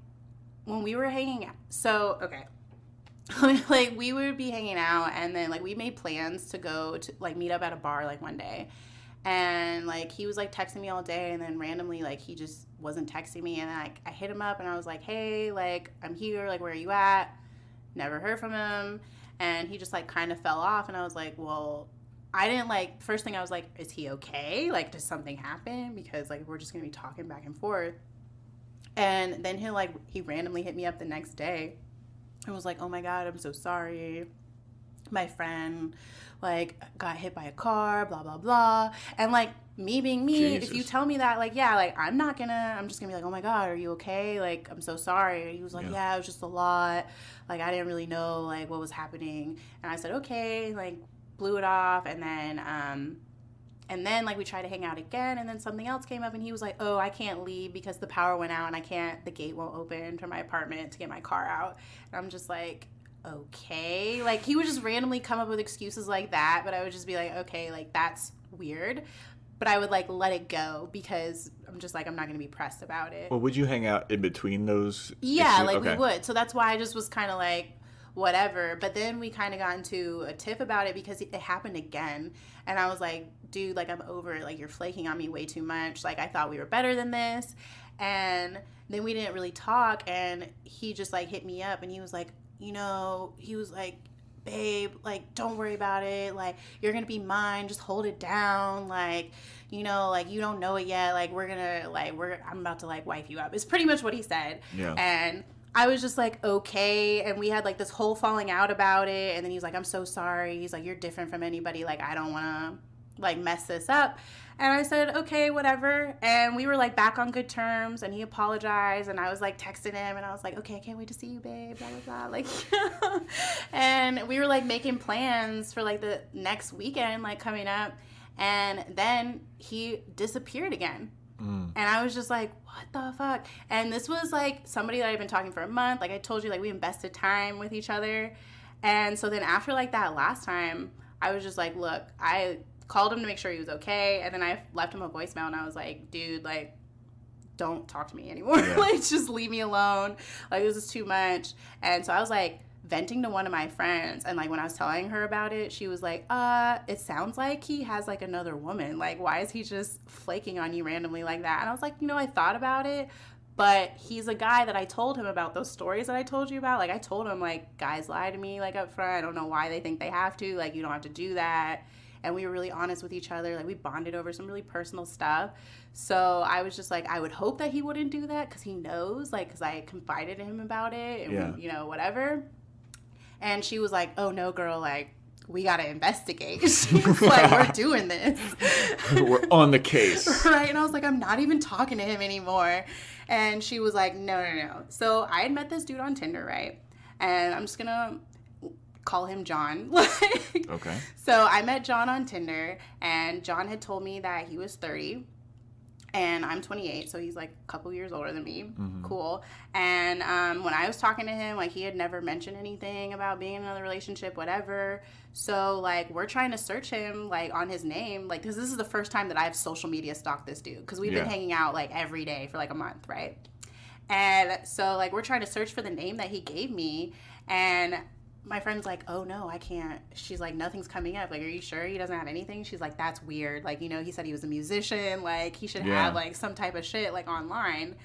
when we were hanging out. So okay. Like, we would be hanging out, and then like we made plans to go to like meet up at a bar like one day. And like he was like texting me all day, and then randomly like he just wasn't texting me, and I hit him up and I was like, hey, like I'm here, like where are you at? Never heard from him. And he just like kind of fell off, and I was like, well, I didn't like, first thing I was like, is he okay? Like, does something happen? Because like we're just gonna be talking back and forth. And then he randomly hit me up the next day and was like, oh my God, I'm so sorry, my friend like got hit by a car, blah blah blah. And like, me being me, Jesus. if you tell me that, like, yeah, like I'm just gonna be like, oh my God, are you okay? Like, I'm so sorry. And he was like, yeah, it was just a lot, like I didn't really know like what was happening. And I said, okay, like blew it off. And then like we tried to hang out again, and then something else came up, and he was like, oh, I can't leave because the power went out, and the gate won't open to my apartment to get my car out. And I'm just like, okay. Like, he would just randomly come up with excuses like that, but I would just be like, okay, like that's weird. But I would like let it go because I'm just like, I'm not going to be pressed about it. Well, would you hang out in between those? Yeah, like okay. We would. So that's why I just was kind of like, whatever. But then we kind of got into a tiff about it because it happened again. And I was like, dude, like I'm over it. Like, you're flaking on me way too much. Like, I thought we were better than this. And then we didn't really talk. And he just like hit me up, and he was like, he was like, babe, like, don't worry about it. Like, you're going to be mine. Just hold it down. Like, like, you don't know it yet. Like, I'm about to like wife you up. It's pretty much what he said. Yeah. And I was just like, okay. And we had like this whole falling out about it. And then he's like, I'm so sorry. He's like, you're different from anybody. Like, I don't want to like mess this up. And I said, okay, whatever. And we were like back on good terms, and he apologized, and I was like texting him, and I was like, okay, I can't wait to see you, babe, blah, blah, blah. Like, and we were like making plans for like the next weekend, like coming up. And then he disappeared again. And I was just like, what the fuck? And this was like somebody that I'd been talking for a month. Like I told you, like we invested time with each other. And so then after like that last time, I was just like, look, I called him to make sure he was okay, and then I left him a voicemail, and I was like, dude, like, don't talk to me anymore. Yeah. Like, just leave me alone. Like, this is too much. And so I was like venting to one of my friends, and like when I was telling her about it, she was like, it sounds like he has like another woman. Like, why is he just flaking on you randomly like that? And I was like, I thought about it, but he's a guy that I told him about those stories that I told you about. Like, I told him, like, guys lie to me, like, up front. I don't know why they think they have to. Like, you don't have to do that. And we were really honest with each other. Like, we bonded over some really personal stuff. So I was just like, I would hope that he wouldn't do that because he knows, like, because I confided in him about it and, whatever. And she was like, oh, no, girl, like, we got to investigate. She was like, we're doing this. We're on the case. Right? And I was like, I'm not even talking to him anymore. And she was like, no. So I had met this dude on Tinder, right? And I'm just going to call him John. Okay. So I met John on Tinder, and John had told me that he was 30 and I'm 28, so he's like a couple years older than me. Mm-hmm. Cool. And when I was talking to him, like, he had never mentioned anything about being in another relationship, whatever. So like, we're trying to search him like on his name, like, because this is the first time that I've social media stalked this dude, because we've been hanging out like every day for like a month, right? And so like, we're trying to search for the name that he gave me, and my friend's like, oh, no, I can't. She's like, nothing's coming up. Like, are you sure he doesn't have anything? She's like, that's weird. Like, he said he was a musician. Like, he should have, like, some type of shit, like, online.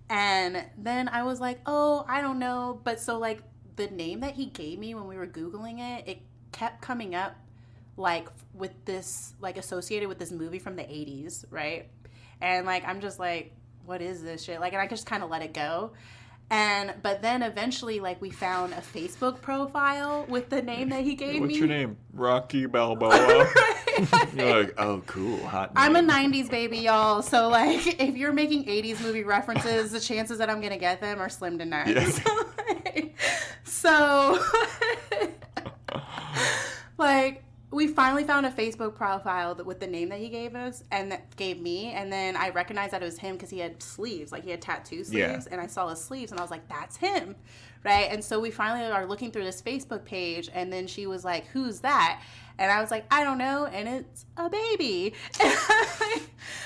And then I was like, oh, I don't know. But so, like, the name that he gave me when we were Googling it kept coming up, like, with this, like, associated with this movie from the 80s, right? And, like, I'm just like, what is this shit? Like, and I just kind of let it go. But then eventually, like, we found a Facebook profile with the name that he gave me. What's your name? Rocky Balboa. You're like, oh, cool, hot name. I'm a 90s baby, y'all. So, like, if you're making 80s movie references, the chances that I'm going to get them are slim to none. Yes. So, like, we finally found a Facebook profile with the name that he gave us and that gave me. And then I recognized that it was him because he had sleeves. Like, he had tattoo sleeves. And I saw his sleeves and I was like, that's him. Right? And so we finally are looking through this Facebook page. And then she was like, who's that? And I was like, I don't know. And it's a baby.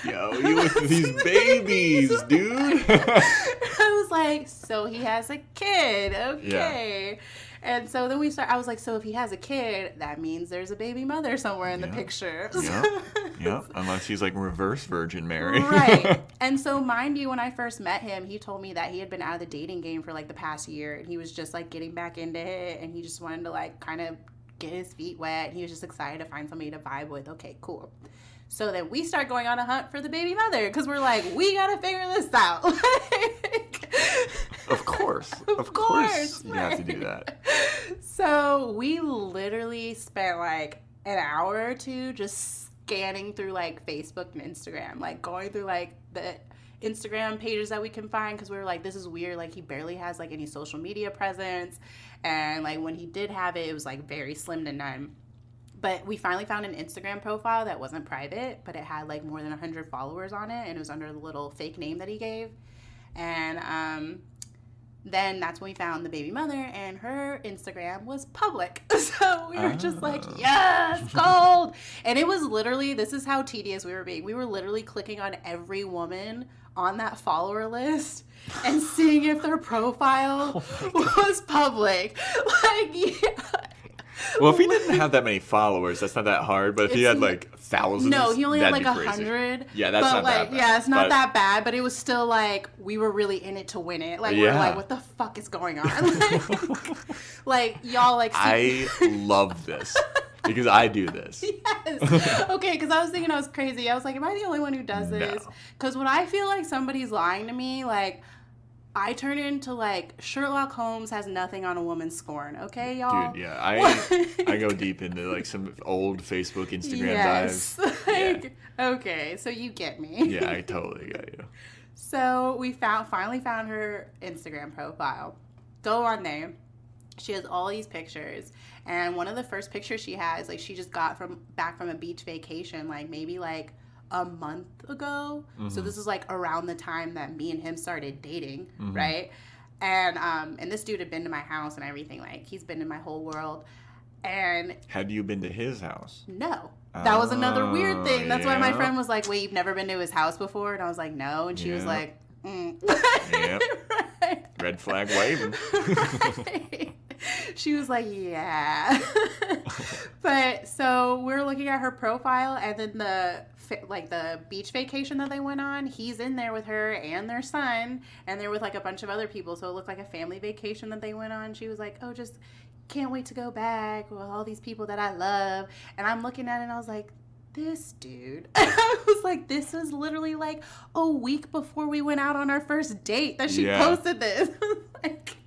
Yo, you with these babies, dude. I was like, so he has a kid. Okay. Yeah. And so then I was like, so if he has a kid, that means there's a baby mother somewhere in the picture. Yep. Unless he's like reverse Virgin Mary. Right. And so, mind you, when I first met him, he told me that he had been out of the dating game for like the past year. And he was just like getting back into it. And he just wanted to like kind of get his feet wet. And he was just excited to find somebody to vibe with. Okay, cool. So then we start going on a hunt for the baby mother because we're like, we got to figure this out. Of course. Of course. You have to do that. So we literally spent like an hour or two just scanning through like Facebook and Instagram, like going through like the Instagram pages that we can find because we were like, this is weird. Like, he barely has like any social media presence. And like when he did have it, it was like very slim to none. But we finally found an Instagram profile that wasn't private, but it had like more than 100 followers on it, and it was under the little fake name that he gave. And then that's when we found the baby mother, and her Instagram was public. So we were just like, yes, gold. And it was literally, this is how tedious we were being. We were literally clicking on every woman on that follower list and seeing if their profile was public. Like, well, if he didn't have that many followers, that's not that hard. But if he had like thousands, no, he only had like 100. Yeah, that's not that bad. Yeah, it's not that bad. But it was still like we were really in it to win it. Like, we're like, what the fuck is going on? Like y'all, like. I love this because I do this. Yes. Okay, because I was thinking I was crazy. I was like, am I the only one who does this? Because when I feel like somebody's lying to me, like, I turn into like Sherlock Holmes has nothing on a woman's scorn, okay, y'all? Dude, yeah, I go deep into like some old Facebook, Instagram Yes. dives. Like, okay, so you get me. Yeah, I totally get you. So we finally found her Instagram profile. Go on there. She has all these pictures, and one of the first pictures she has, like, she just got back from a beach vacation, like maybe like a month ago. So this is like around the time that me and him started dating, right? And this dude had been to my house and everything. Like, he's been in my whole world. And had you been to his house? No. That was another weird thing. That's why my yeah. friend was like, wait, you've never been to his house before? And I was like, no. And she was like, Yep. Right. Red flag waving. Right. She was like, yeah. But so we're looking at her profile, and then the beach vacation that they went on, he's in there with her and their son, and they're with like a bunch of other people. So it looked like a family vacation that they went on. She was like, oh, just can't wait to go back with all these people that I love. And I'm looking at it and I was like, this dude. I was like, this was literally like a week before we went out on our first date that she posted this. Like,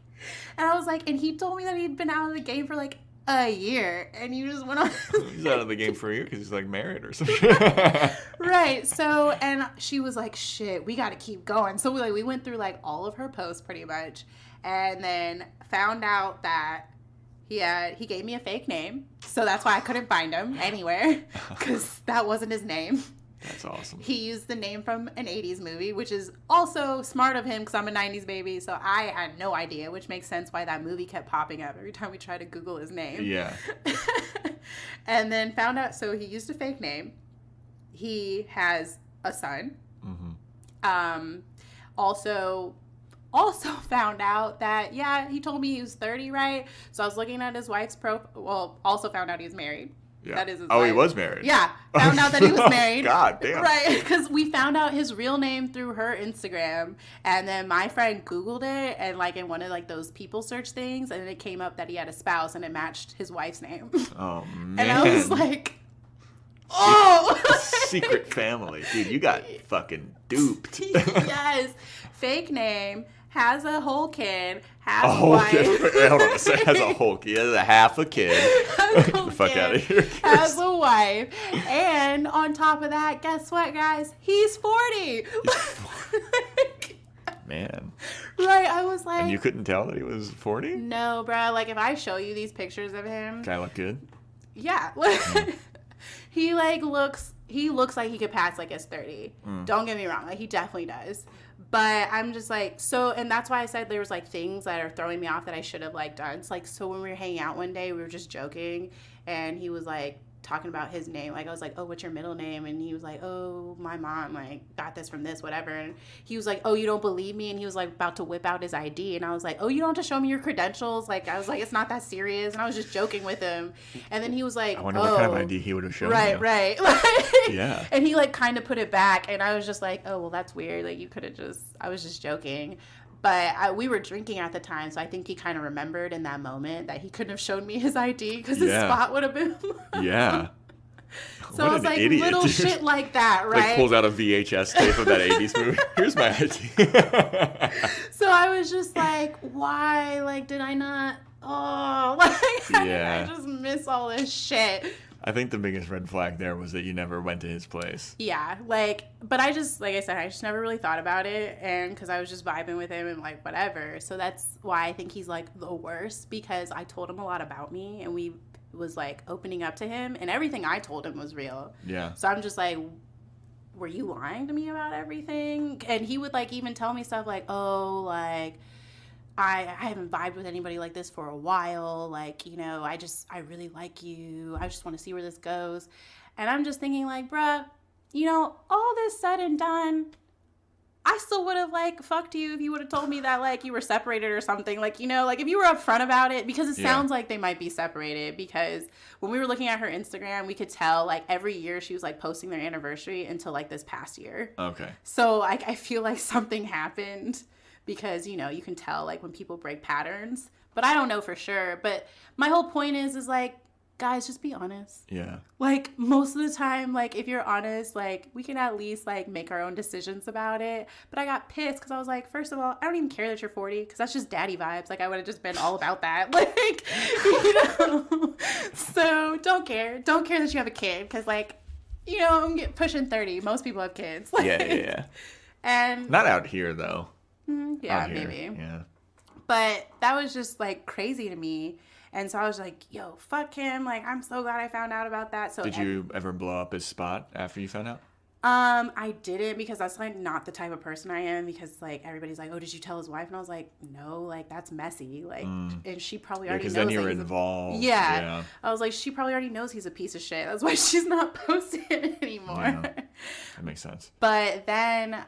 and I was like, and he told me that he'd been out of the game for like a year, and you just went on. He's out of the game for a year because he's like married or something. Right. So, and she was like, shit, we got to keep going. So we went through like all of her posts pretty much, and then found out that he gave me a fake name. So that's why I couldn't find him anywhere, because that wasn't his name. That's awesome. He used the name from an 80s movie, which is also smart of him because I'm a 90s baby, so I had no idea, which makes sense why that movie kept popping up every time we tried to Google his name. Yeah. And then found out, so he used a fake name. He has a son. Also found out that, he told me he was 30, right? So I was looking at his wife's also found out he was married. Yeah. That is his wife. wife. He was married. Yeah. Found out that he was married. God damn. Right. Because we found out his real name through her Instagram. And then my friend Googled it, and like in one of like those people search things, and it came up that he had a spouse and it matched his wife's name. Oh, man. And I was like, oh. Secret family. Dude, you got fucking duped. Yes. Fake name. Has a whole kid, has A a whole wife. kid. Hold on a second. Has a whole kid. Has a half a kid. Has a Get the fuck kid, out of here. Has a wife. And on top of that, guess what, guys? He's 40. Man. Right, I was like... And you couldn't tell that he was 40? No, bro. Like, if I show you these pictures of him... Guy look good? Yeah. He, like, looks like he could pass, like, as 30. Don't get me wrong. Like, he definitely does. But I'm just like, so, and that's why I said there was like things that are throwing me off that I should have like done. It's like, so when we were hanging out one day, we were just joking, and he was like talking about his name. Like, I was like, oh, what's your middle name? And he was like, oh, my mom like got this from this, whatever. And he was like, oh, you don't believe me? And he was like about to whip out his ID. And I was like, oh, you don't have to show me your credentials. Like, I was like, it's not that serious. And I was just joking with him. And then he was like, I wonder what kind of ID he would have shown right, you. right. Yeah. And he like kind of put it back, and I was just like, oh, well, that's weird. Like, you could have just, I was just joking. But we were drinking at the time, so I think he kind of remembered in that moment that he couldn't have shown me his ID because his spot would have been. Yeah. So I was like, idiot, little dude. shit like that, right? Like pulls out a VHS tape of that 80s movie. Here's my ID. So I was just like, why? Like, did I not? Oh, like, I just miss all this shit. I think the biggest red flag there was that you never went to his place. Yeah, like, but I just, like I said, I just never really thought about it, and because I was just vibing with him and, like, whatever. So that's why I think he's, like, the worst, because I told him a lot about me, and we was, like, opening up to him, and everything I told him was real. Yeah. So I'm just like, were you lying to me about everything? And he would, like, even tell me stuff like, oh, like, I haven't vibed with anybody like this for a while. Like, you know, I really like you. I just want to see where this goes. And I'm just thinking like, bruh, you know, all this said and done, I still would have like fucked you if you would have told me that like you were separated or something. Like, you know, like if you were upfront about it, because it sounds like they might be separated, because when we were looking at her Instagram, we could tell like every year she was like posting their anniversary until like this past year. Okay. So like I feel like something happened. Because, you know, you can tell, like, when people break patterns. But I don't know for sure. But my whole point is like, guys, just be honest. Yeah. Like, most of the time, like, if you're honest, like, we can at least, like, make our own decisions about it. But I got pissed because I was like, first of all, I don't even care that you're 40 because that's just daddy vibes. Like, I would have just been all about that. Like, So, don't care. Don't care that you have a kid because, like, I'm pushing 30. Most people have kids. Like, Yeah. And not out here, though. Yeah, out here. maybe. Yeah. But that was just, like, crazy to me. And so I was like, yo, fuck him. Like, I'm so glad I found out about that. So Did you ever blow up his spot after you found out? I didn't because that's, like, not the type of person I am because, like, everybody's like, oh, did you tell his wife? And I was like, no, like, that's messy. Like, and she probably already knows. Because then you're involved. Yeah. I was like, she probably already knows he's a piece of shit. That's why she's not posting it anymore. Yeah. That makes sense. But then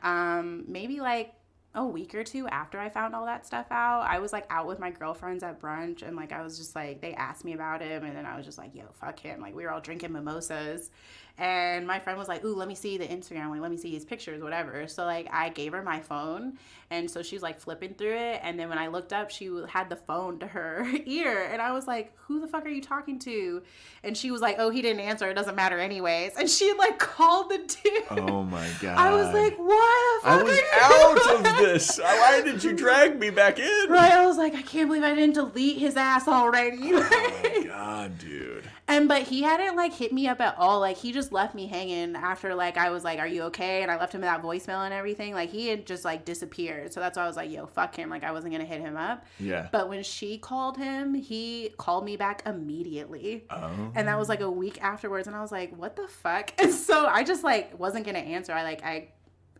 maybe, like, a week or two after I found all that stuff out, I was, like, out with my girlfriends at brunch, and, like, I was just, like, they asked me about him, and then I was just like, yo, fuck him. Like, we were all drinking mimosas, and my friend was like, ooh, let me see the Instagram, like, let me see his pictures, whatever. So, like, I gave her my phone, and so she was, like, flipping through it, and then when I looked up, she had the phone to her ear, and I was like, who the fuck are you talking to? And she was like, oh, he didn't answer, it doesn't matter anyways. And she, like, called the dude. Oh, my God. I was like, why the fuck I was out of this. Why did you drag me back in? Right, I was like, I can't believe I didn't delete his ass already. Oh, my God, dude. But he hadn't, like, hit me up at all. Like, he just left me hanging after, like, I was like, are you okay? And I left him that voicemail and everything. Like, he had just, like, disappeared. So that's why I was like, yo, fuck him. Like, I wasn't going to hit him up. Yeah. But when she called him, he called me back immediately. Oh. And that was, like, a week afterwards. And I was like, what the fuck? And so I just, like, wasn't going to answer. I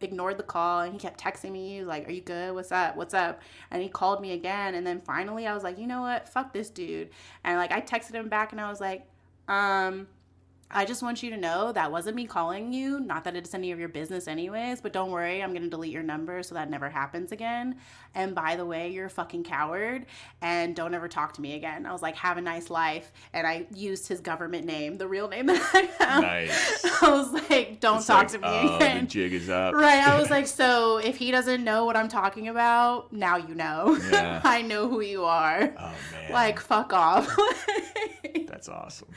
ignored the call, and he kept texting me. He was like, are you good? What's up? And he called me again, and then finally I was like, you know what? Fuck this dude. And, like, I texted him back, and I was like, I just want you to know that wasn't me calling you. Not that it's any of your business anyways, but don't worry, I'm going to delete your number so that never happens again. And by the way, you're a fucking coward, and don't ever talk to me again. I was like, have a nice life. And I used his government name, the real name that I have. Nice. I was like, don't talk to me again. The jig is up. Right. I was like, so if he doesn't know what I'm talking about, now you know. Yeah. I know who you are. Oh, man. Like, fuck off. That's awesome.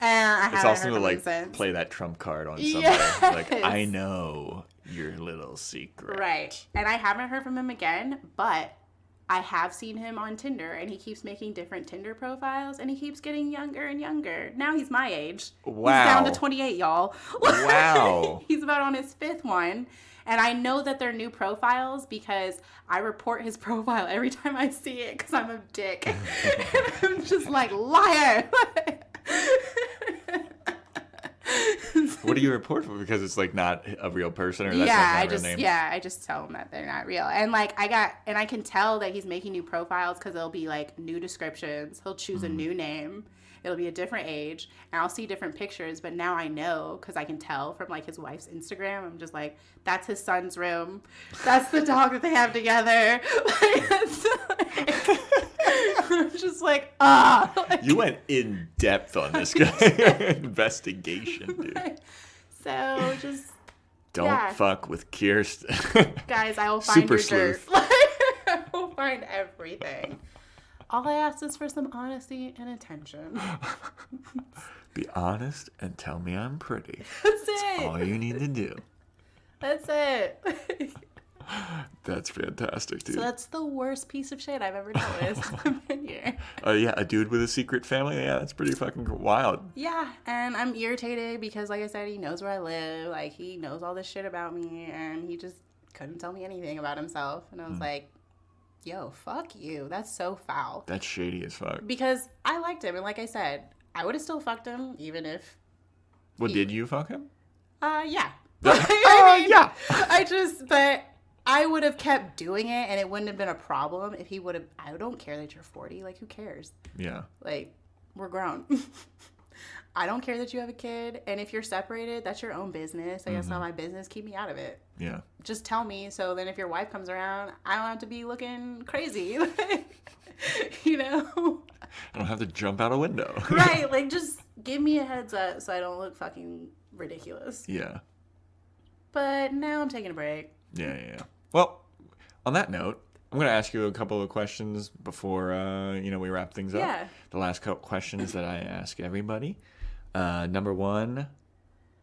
And it's awesome to, like, since. play that trump card on somebody. Yes. Like, I know your little secret. Right. And I haven't heard from him again, but I have seen him on Tinder, and he keeps making different Tinder profiles, and he keeps getting younger and younger. Now he's my age. Wow. He's down to 28, y'all. Wow. He's about on his 5th one. And I know that they're new profiles because I report his profile every time I see it because I'm a dick. And I'm just like, liar. What do you report for? Because it's, like, not a real person, or that's not a real name? Yeah, I just tell him that they're not real. And, like, I can tell that he's making new profiles because it'll be, like, new descriptions. He'll choose a new name. It'll be a different age, and I'll see different pictures, but now I know because I can tell from, like, his wife's Instagram. I'm just like, that's his son's room. That's the dog that they have together. I'm just like, Like, you went in depth on this guy. Investigation, dude. Right. So just don't fuck with Kirsten. Guys, I will find Super your sleuth. dirt. I will find everything. All I ask is for some honesty and attention. Be honest and tell me I'm pretty. That's That's it. all you need to do. That's it. That's fantastic, dude. So that's the worst piece of shit I've ever noticed in here. Yeah, a dude with a secret family? Yeah, that's pretty fucking wild. Yeah, and I'm irritated because, like I said, he knows where I live. Like, he knows all this shit about me, and he just couldn't tell me anything about himself. And I was like, yo, fuck you. That's so foul. That's shady as fuck. Because I liked him, and like I said, I would have still fucked him, even if... Well, did you fuck him? Yeah. Yeah. But I would have kept doing it, and it wouldn't have been a problem if he would have... I don't care that you're 40. Like, who cares? Yeah. Like, we're grown. I don't care that you have a kid, and if you're separated, that's your own business. Like, that's not my business. Keep me out of it. Yeah. Just tell me, so then if your wife comes around, I don't have to be looking crazy. You know? I don't have to jump out a window. Right. Like, just give me a heads up so I don't look fucking ridiculous. Yeah. But now I'm taking a break. Yeah. Well, on that note, I'm going to ask you a couple of questions before, we wrap things up. Yeah. The last couple questions that I ask everybody. Number one,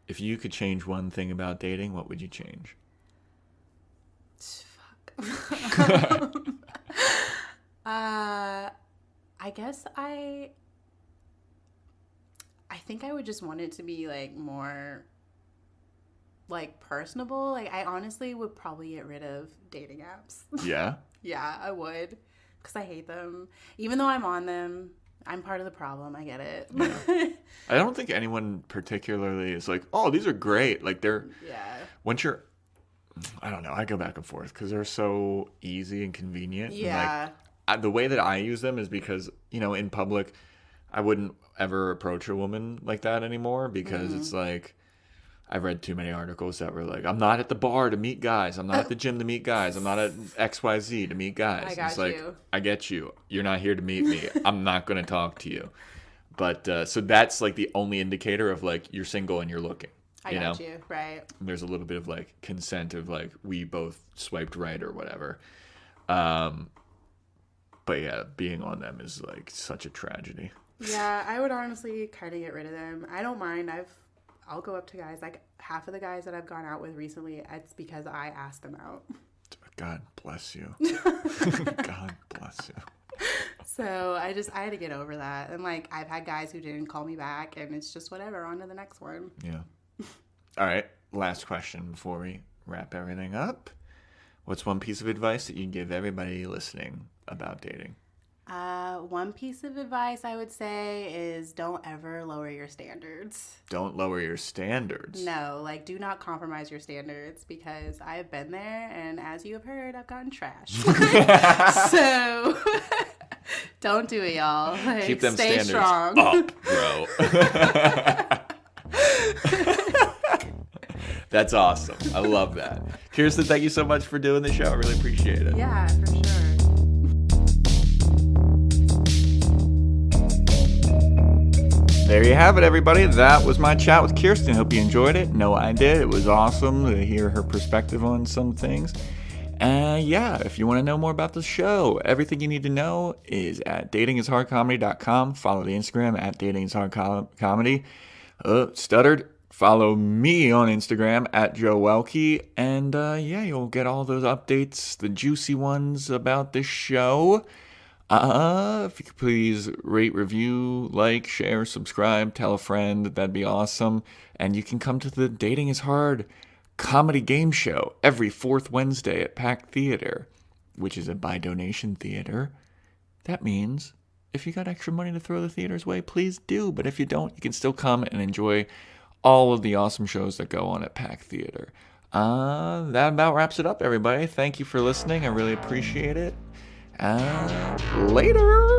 if you could change one thing about dating, what would you change? Fuck. I guess I think I would just want it to be like more like personable. Like I honestly would probably get rid of dating apps. Yeah? Yeah, I would, because I hate them. Even though I'm on them, I'm part of the problem. I get it. Yeah. I don't think anyone particularly is like, oh, these are great. Like they're, once you're, I don't know, I go back and forth because they're so easy and convenient. Yeah. And the way that I use them is because, in public, I wouldn't ever approach a woman like that anymore because it's like, I've read too many articles that were like, I'm not at the bar to meet guys. I'm not at the gym to meet guys. I'm not at XYZ to meet guys. It's like, I get you. You're not here to meet me. I'm not going to talk to you. But so that's like the only indicator of like you're single and you're looking. I got you. Right. And there's a little bit of like consent of like we both swiped right or whatever. But yeah, being on them is like such a tragedy. Yeah, I would honestly kind of get rid of them. I don't mind. I'll go up to guys. Like half of the guys that I've gone out with recently, it's because I asked them out. God bless you. God bless you. So I had to get over that. And like I've had guys who didn't call me back, and it's just whatever. On to the next one. Yeah. All right. Last question before we wrap everything up. What's one piece of advice that you'd give everybody listening about dating? One piece of advice I would say is don't ever lower your standards. Don't lower your standards. No, like do not compromise your standards because I have been there, and as you have heard, I've gotten trashed. So don't do it, y'all. Like, keep them stay standards strong. up, bro. That's awesome. I love that. Kirsten, thank you so much for doing the show. I really appreciate it. Yeah, for sure. There you have it, everybody. That was my chat with Kirsten. Hope you enjoyed it. No, I did. It was awesome to hear her perspective on some things. Yeah, if you want to know more about the show, everything you need to know is at datingishardcomedy.com. Follow the Instagram at datingishardcomedy. Stuttered. Follow me on Instagram at Joe Welkie. And yeah, you'll get all those updates, the juicy ones about this show. If you could please rate, review, like, share, subscribe, tell a friend, that'd be awesome. And you can come to the Dating is Hard comedy game show every fourth Wednesday at Pack Theater, which is a by donation theater. That means if you got extra money to throw the theater's way, please do. But if you don't, you can still come and enjoy all of the awesome shows that go on at Pack Theater. That about wraps it up, everybody. Thank you for listening. I really appreciate it. Later.